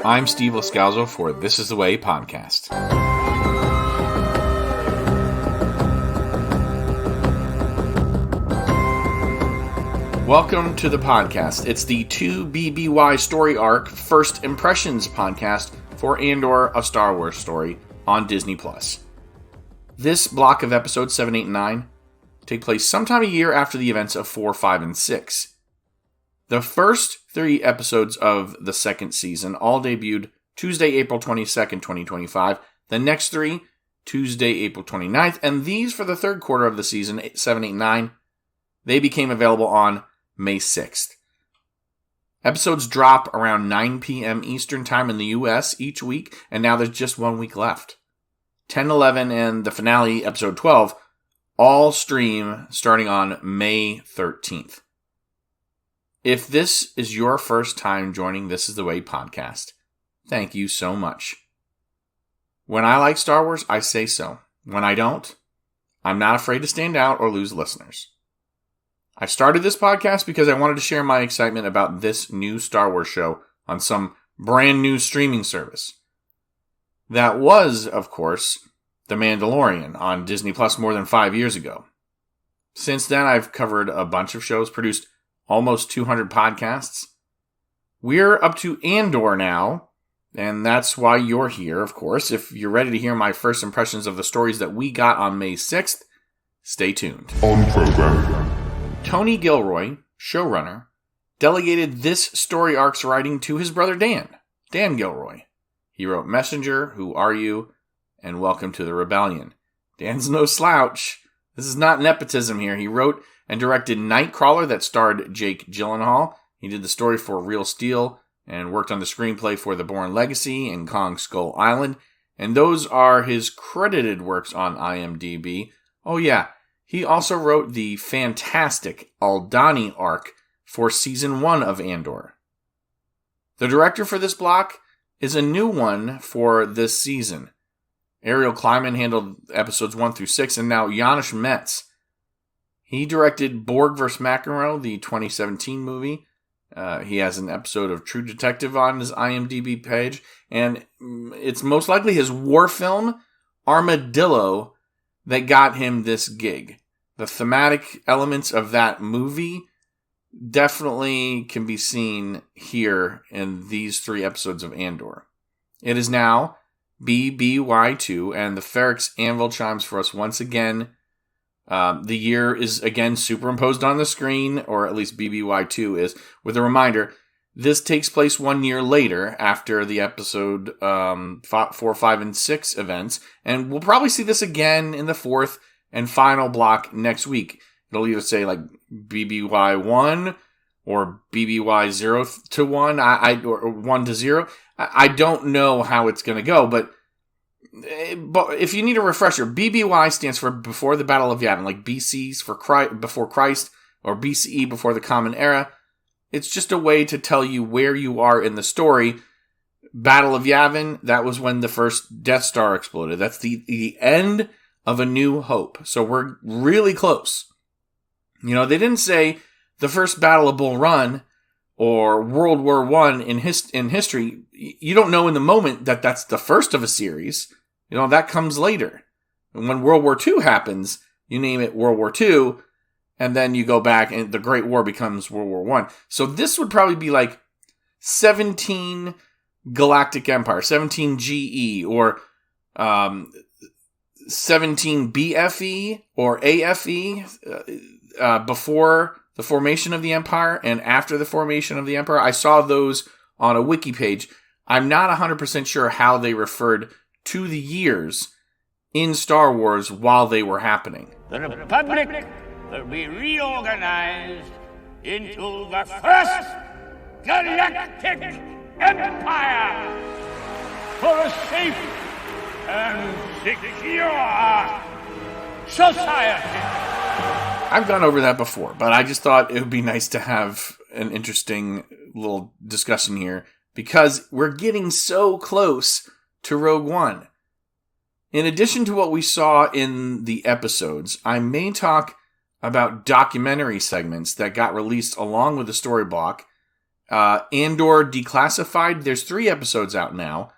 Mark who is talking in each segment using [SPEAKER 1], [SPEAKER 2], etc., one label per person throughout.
[SPEAKER 1] I'm Steve Lascalzo for This Is The Way podcast. Welcome to the podcast. It's the 2 BBY story arc First Impressions podcast for Andor, a Star Wars story on Disney+. This block of episodes 7, 8, and 9 take place sometime a year after the events of 4, 5, and 6. The first 3 episodes of the second season all debuted Tuesday, April 22nd, 2025. The next 3, Tuesday, April 29th. And these for the third quarter of the season, 7, 8, 9, they became available on May 6th. Episodes drop around 9 p.m. Eastern Time in the U.S. each week, and now there's just 1 week left. 10, 11, and the finale, episode 12, all stream starting on May 13th. If this is your first time joining This Is The Way podcast, thank you so much. When I like Star Wars, I say so. When I don't, I'm not afraid to stand out or lose listeners. I started this podcast because I wanted to share my excitement about this new Star Wars show on some brand new streaming service. That was, of course, The Mandalorian on Disney Plus more than 5 years ago. Since then, I've covered a bunch of shows, produced almost 200 podcasts. We're up to Andor now, and that's why you're here, of course. If you're ready to hear my first impressions of the stories that we got on May 6th, stay tuned.
[SPEAKER 2] On program.
[SPEAKER 1] Tony Gilroy, showrunner, delegated this story arc's writing to his brother Dan Gilroy. He wrote Messenger, Who Are You, and Welcome to the Rebellion. Dan's no slouch. This is not nepotism here. He wrote and directed Nightcrawler that starred Jake Gyllenhaal. He did the story for Real Steel and worked on the screenplay for The Bourne Legacy and Kong Skull Island. And those are his credited works on IMDb. Oh yeah, he also wrote the fantastic Aldhani arc for Season 1 of Andor. The director for this block is a new one for this season. Ariel Kleiman handled episodes 1 through 6, and now Janusz Metz. He directed Borg vs. McEnroe, the 2017 movie. He has an episode of True Detective on his IMDb page. And it's most likely his war film, Armadillo, that got him this gig. The thematic elements of that movie definitely can be seen here in these 3 episodes of Andor. It is now BBY2, and the Ferrix Anvil chimes for us once again. The year is again superimposed on the screen, or at least BBY2 is, with a reminder, this takes place 1 year later after the episode 4, 5, and 6 events, and we'll probably see this again in the 4th and final block next week. It'll either say like BBY1 or BBY 0 to 1, or 1 to 0. I don't know how it's going to go, but if you need a refresher, BBY stands for Before the Battle of Yavin, like BC's for before Christ, or BCE before the Common Era. It's just a way to tell you where you are in the story. Battle of Yavin, that was when the first Death Star exploded. That's the end of A New Hope. So we're really close. You know, they didn't say the first Battle of Bull Run or World War I in history. You don't know in the moment that that's the first of a series. You know, that comes later. And when World War II happens, you name it World War II, and then you go back and the Great War becomes World War I. So this would probably be like 17 Galactic Empire, 17 GE, or 17 BFE or AFE before the formation of the Empire and after the formation of the Empire. I saw those on a wiki page. I'm not 100% sure how they referred to the years in Star Wars while they were happening.
[SPEAKER 3] The Republic will be reorganized into the first Galactic Empire for a safe and secure society.
[SPEAKER 1] I've gone over that before, but I just thought it would be nice to have an interesting little discussion here because we're getting so close to Rogue One. In addition to what we saw in the episodes, I may talk about documentary segments that got released along with the story block Andor Declassified, there's 3 episodes out now.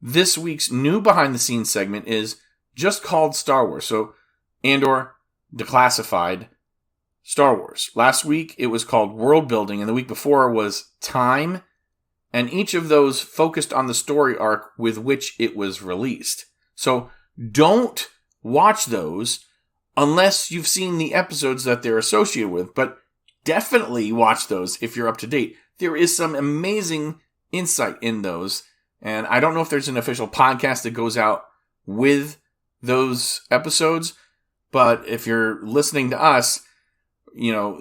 [SPEAKER 1] This week's new behind-the-scenes segment is just called Star Wars. So, Andor Declassified, Star Wars. Last week, it was called World Building, and the week before was Time, and each of those focused on the story arc with which it was released. So, don't watch those unless you've seen the episodes that they're associated with, but definitely watch those if you're up to date. There is some amazing insight in those, and I don't know if there's an official podcast that goes out with those episodes, but if you're listening to us,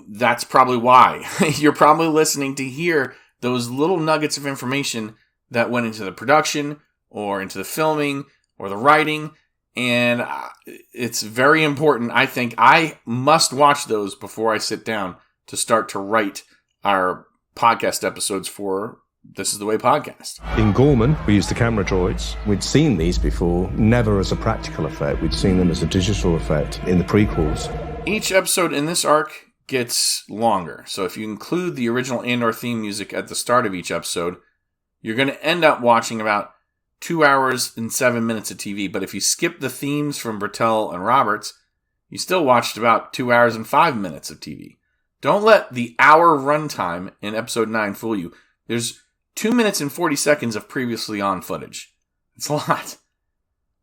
[SPEAKER 1] that's probably why. You're probably listening to hear those little nuggets of information that went into the production or into the filming or the writing, and it's very important. I think I must watch those before I sit down to start to write our podcast episodes for This Is the Way podcast.
[SPEAKER 2] In Gorman, we used the camera droids. We'd seen these before, never as a practical effect. We'd seen them as a digital effect in the prequels.
[SPEAKER 1] Each episode in this arc gets longer. So if you include the original Andor theme music at the start of each episode, you're going to end up watching about 2 hours and 7 minutes of TV. But if you skip the themes from Bertel and Roberts, you still watched about 2 hours and 5 minutes of TV. Don't let the hour runtime in episode 9 fool you. There's 2 minutes and 40 seconds of previously on footage. It's a lot.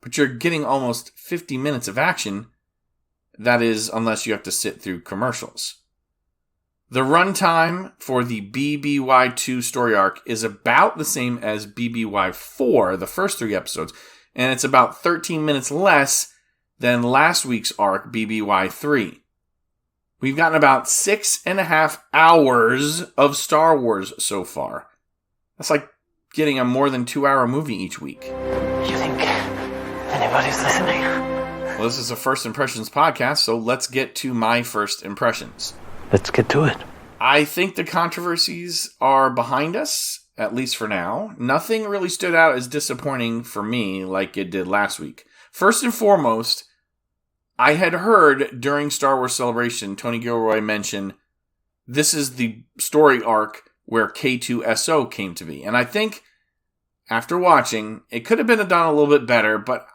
[SPEAKER 1] But you're getting almost 50 minutes of action. That is, unless you have to sit through commercials. The runtime for the BBY2 story arc is about the same as BBY4, the first 3 episodes, and it's about 13 minutes less than last week's arc, BBY3. We've gotten about 6.5 hours of Star Wars so far. That's like getting a more than 2-hour movie each week.
[SPEAKER 4] You think anybody's listening?
[SPEAKER 1] Well, this is a First Impressions podcast, so let's get to my first impressions.
[SPEAKER 4] Let's get to it.
[SPEAKER 1] I think the controversies are behind us, at least for now. Nothing really stood out as disappointing for me like it did last week. First and foremost, I had heard during Star Wars Celebration, Tony Gilroy mention this is the story arc where K2SO came to be. And I think after watching, it could have been done a little bit better, but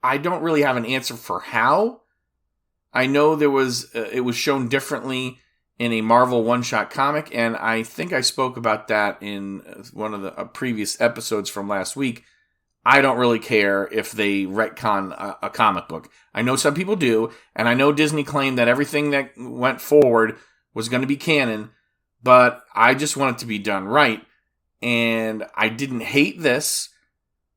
[SPEAKER 1] I don't really have an answer for how. I know it was shown differently in a Marvel one-shot comic, and I think I spoke about that in one of the previous episodes from last week. I don't really care if they retcon a comic book. I know some people do, and I know Disney claimed that everything that went forward was going to be canon, but I just want it to be done right. And I didn't hate this,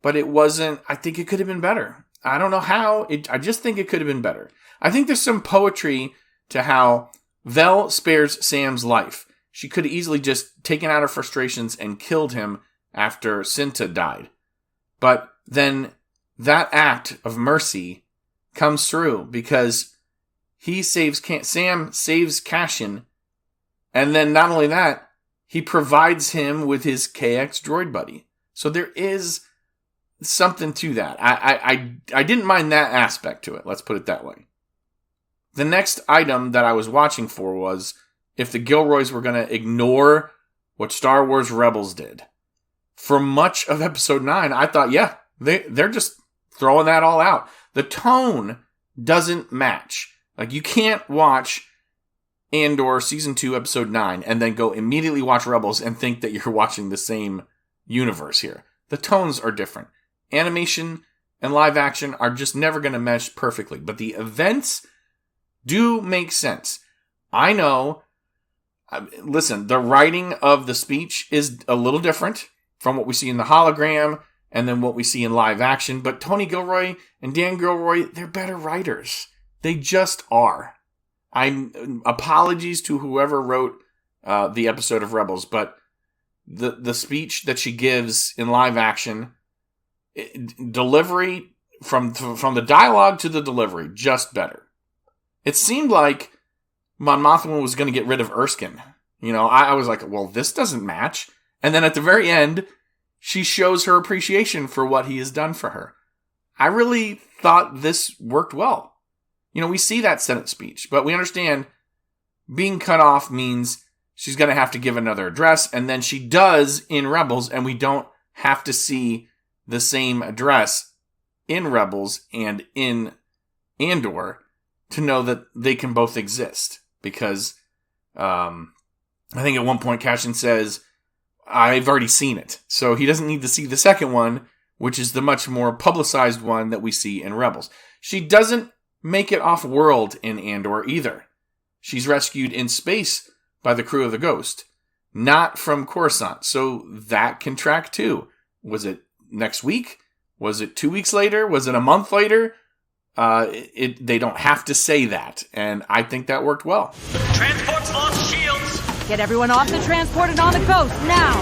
[SPEAKER 1] but it wasn't. I think it could have been better. I don't know how. I just think it could have been better. I think there's some poetry to how Vel spares Sam's life. She could have easily just taken out her frustrations and killed him after Cinta died. But then that act of mercy comes through because Sam saves Cassian, and then not only that, he provides him with his KX droid buddy. So there is something to that. I didn't mind that aspect to it. Let's put it that way. The next item that I was watching for was if the Gilroys were going to ignore what Star Wars Rebels did. For much of episode 9, I thought, yeah, they're just throwing that all out. The tone doesn't match. Like, you can't watch Andor Season 2, Episode 9, and then go immediately watch Rebels and think that you're watching the same universe here. The tones are different. Animation and live action are just never going to mesh perfectly, but the events do make sense. I know, listen, the writing of the speech is a little different from what we see in the hologram and then what we see in live action, but Tony Gilroy and Dan Gilroy, they're better writers. They just are. Apologies to whoever wrote the episode of Rebels, but the speech that she gives in live action, delivery from the dialogue to the delivery, just better. It seemed like Mon Mothma was going to get rid of Erskine. You know, I was like, well, this doesn't match. And then at the very end, she shows her appreciation for what he has done for her. I really thought this worked well. You know, we see that Senate speech, but we understand being cut off means she's going to have to give another address, and then she does in Rebels, and we don't have to see the same address in Rebels and in Andor to know that they can both exist. Because I think at one point Cassian says, I've already seen it. So he doesn't need to see the second one, which is the much more publicized one that we see in Rebels. She doesn't make it off-world in Andor either. She's rescued in space by the crew of the Ghost, not from Coruscant. So that can track too. Was it next week? Was it 2 weeks later? Was it a month later? They don't have to say that, and I think that worked well.
[SPEAKER 5] Transport's lost shields.
[SPEAKER 6] Get everyone off the transport and on the coast, now!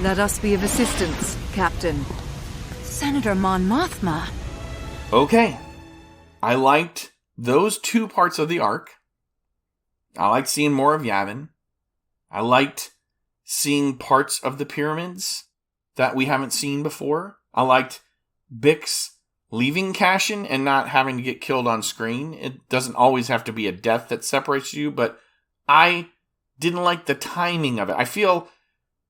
[SPEAKER 6] Let us be of assistance, Captain. Senator Mon Mothma.
[SPEAKER 1] Okay. I liked those two parts of the arc. I liked seeing more of Yavin. I liked seeing parts of the pyramids that we haven't seen before. I liked Bix leaving Cassian and not having to get killed on screen. It doesn't always have to be a death that separates you, but I didn't like the timing of it. I feel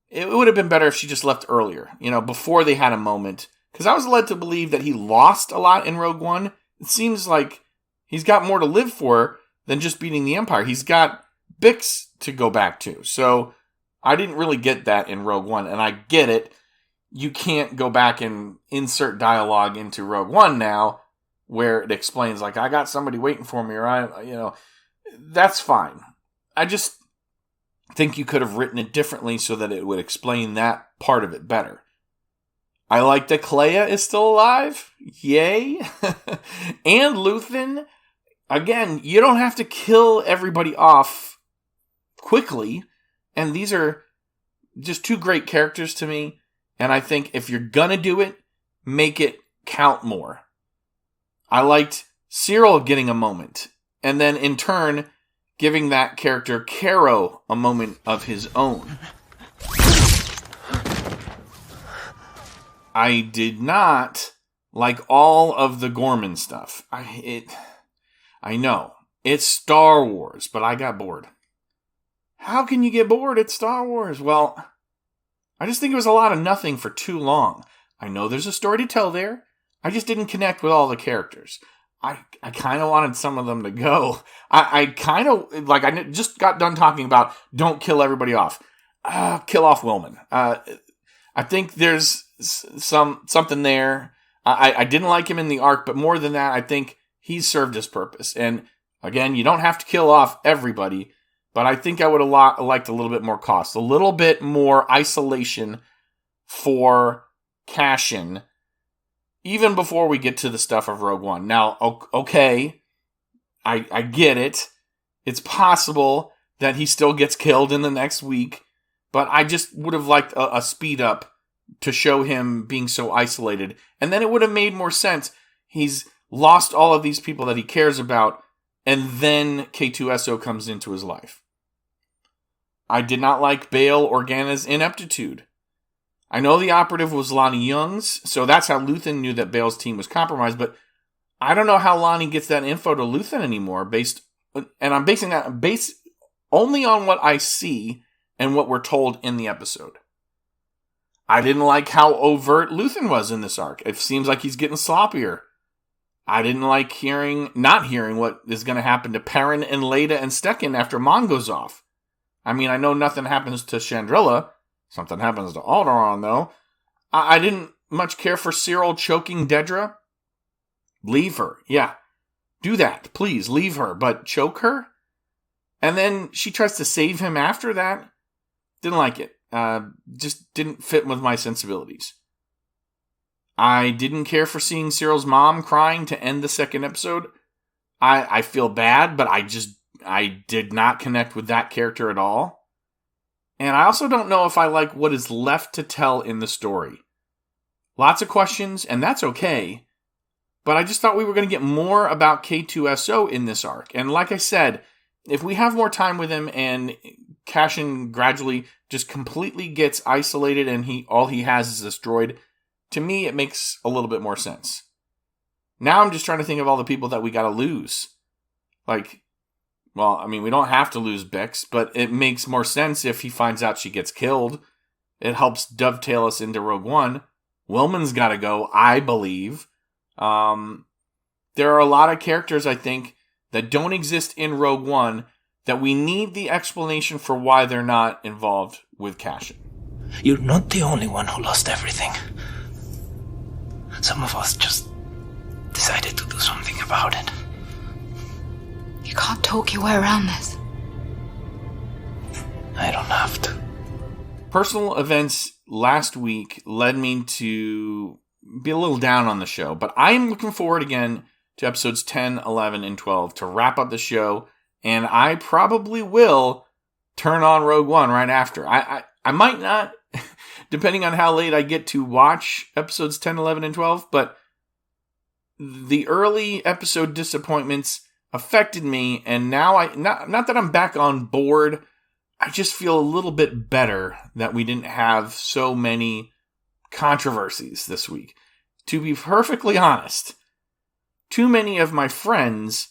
[SPEAKER 1] it would have been better if she just left earlier, before they had a moment. Because I was led to believe that he lost a lot in Rogue One. It seems like he's got more to live for than just beating the Empire. He's got Bix to go back to. So I didn't really get that in Rogue One, and I get it. You can't go back and insert dialogue into Rogue One now where it explains, like, I got somebody waiting for me, or that's fine. I just think you could have written it differently so that it would explain that part of it better. I like that Clea is still alive. Yay. And Luthen. Again, you don't have to kill everybody off quickly. And these are just two great characters to me. And I think if you're gonna do it, make it count more. I liked Cyril getting a moment. And then in turn, giving that character Caro a moment of his own. I did not like all of the Gorman stuff. I know. It's Star Wars, but I got bored. How can you get bored at Star Wars? Well, I just think it was a lot of nothing for too long. I know there's a story to tell there. I just didn't connect with all the characters. I kind of wanted some of them to go. I kind of, like, I just got done talking about don't kill everybody off. Kill off Willman. I think there's something there. I didn't like him in the arc, but more than that, I think he's served his purpose. And again, you don't have to kill off everybody, but I think I would have liked a little bit more cost, a little bit more isolation for Cassian, even before we get to the stuff of Rogue One. Now, okay, I get it. It's possible that he still gets killed in the next week, but I just would have liked a speed up to show him being so isolated. And then it would have made more sense. He's lost all of these people that he cares about, and then K2SO comes into his life. I did not like Bail Organa's ineptitude. I know the operative was Lonnie Young's, so that's how Luthen knew that Bail's team was compromised, but I don't know how Lonnie gets that info to Luthen anymore, and I'm basing that only on what I see and what we're told in the episode. I didn't like how overt Luthen was in this arc. It seems like he's getting sloppier. I didn't like not hearing what is going to happen to Perrin and Leda and Stekken after Mon goes off. I mean, I know nothing happens to Chandrilla. Something happens to Alderaan, though. I didn't much care for Cyril choking Dedra. Leave her. Yeah. Do that. Please, leave her. But choke her? And then she tries to save him after that. Didn't like it. Just didn't fit with my sensibilities. I didn't care for seeing Cyril's mom crying to end the second episode. I feel bad, but I did not connect with that character at all. And I also don't know if I like what is left to tell in the story. Lots of questions, and that's okay. But I just thought we were going to get more about K2SO in this arc. And like I said, if we have more time with him and Cassian gradually just completely gets isolated and all he has is this droid, to me it makes a little bit more sense. Now I'm just trying to think of all the people that we got to lose. Like, well, I mean, we don't have to lose Bix, but it makes more sense if he finds out she gets killed. It helps dovetail us into Rogue One. Willman's got to go, I believe. There are a lot of characters, I think, that don't exist in Rogue One that we need the explanation for why they're not involved with Cassian.
[SPEAKER 4] You're not the only one who lost everything. Some of us just decided to do something about it.
[SPEAKER 6] You can't talk your way around this.
[SPEAKER 4] I don't have to.
[SPEAKER 1] Personal events last week led me to be a little down on the show, but I am looking forward again to episodes 10, 11, and 12 to wrap up the show, and I probably will turn on Rogue One right after. I might not, depending on how late I get to watch episodes 10, 11, and 12, but the early episode disappointments affected me, and now not that I'm back on board, I just feel a little bit better that we didn't have so many controversies this week. To be perfectly honest, too many of my friends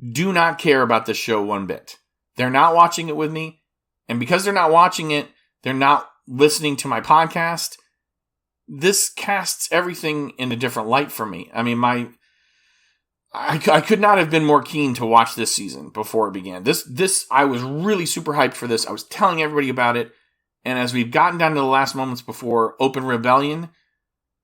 [SPEAKER 1] do not care about this show one bit. They're not watching it with me, and because they're not watching it, they're not listening to my podcast. This casts everything in a different light for me. I mean, I could not have been more keen to watch this season before it began. This I was really super hyped for this. I was telling everybody about it. And as we've gotten down to the last moments before Open Rebellion,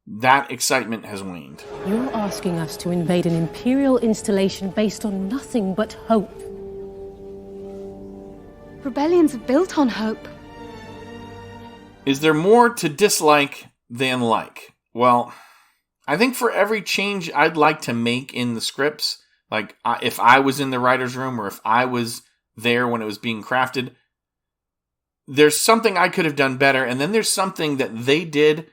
[SPEAKER 1] that excitement has waned.
[SPEAKER 7] You're asking us to invade an Imperial installation based on nothing but hope.
[SPEAKER 6] Rebellions are built on hope.
[SPEAKER 1] Is there more to dislike than like? Well, I think for every change I'd like to make in the scripts, like if I was in the writer's room or if I was there when it was being crafted, there's something I could have done better, and then there's something that they did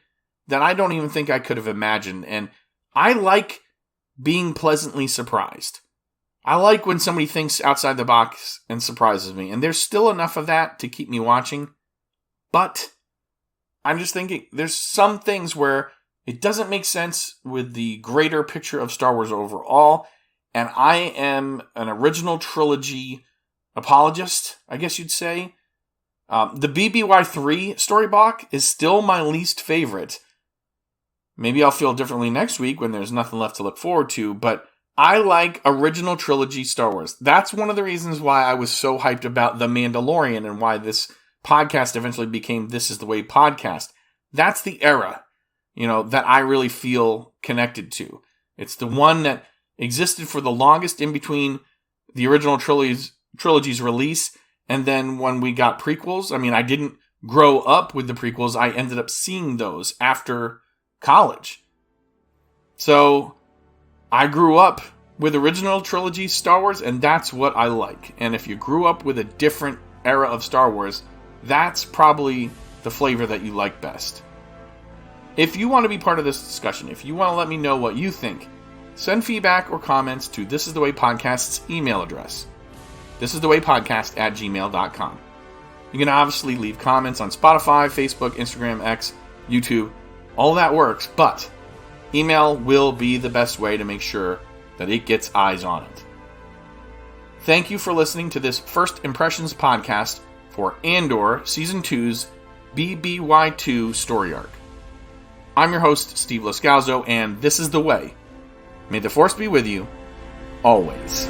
[SPEAKER 1] that I don't even think I could have imagined. And I like being pleasantly surprised. I like when somebody thinks outside the box and surprises me, and there's still enough of that to keep me watching. But I'm just thinking there's some things where it doesn't make sense with the greater picture of Star Wars overall, and I am an original trilogy apologist, I guess you'd say. The BBY 3 story block is still my least favorite. Maybe I'll feel differently next week when there's nothing left to look forward to, but I like original trilogy Star Wars. That's one of the reasons why I was so hyped about The Mandalorian and why this podcast eventually became This Is The Way podcast. That's the era, that I really feel connected to. It's the one that existed for the longest in between the original trilogy's release and then when we got prequels. I mean, I didn't grow up with the prequels. I ended up seeing those after college. So I grew up with original trilogy Star Wars, and that's what I like. And if you grew up with a different era of Star Wars, that's probably the flavor that you like best. If you want to be part of this discussion, if you want to let me know what you think, send feedback or comments to This Is The Way Podcast's email address. thisisthewaypodcast@gmail.com. You can obviously leave comments on Spotify, Facebook, Instagram, X, YouTube. All that works, but email will be the best way to make sure that it gets eyes on it. Thank you for listening to this First Impressions podcast for Andor Season 2's BBY2 story arc. I'm your host, Steve Loscalzo, and this is The Way. May the Force be with you, always.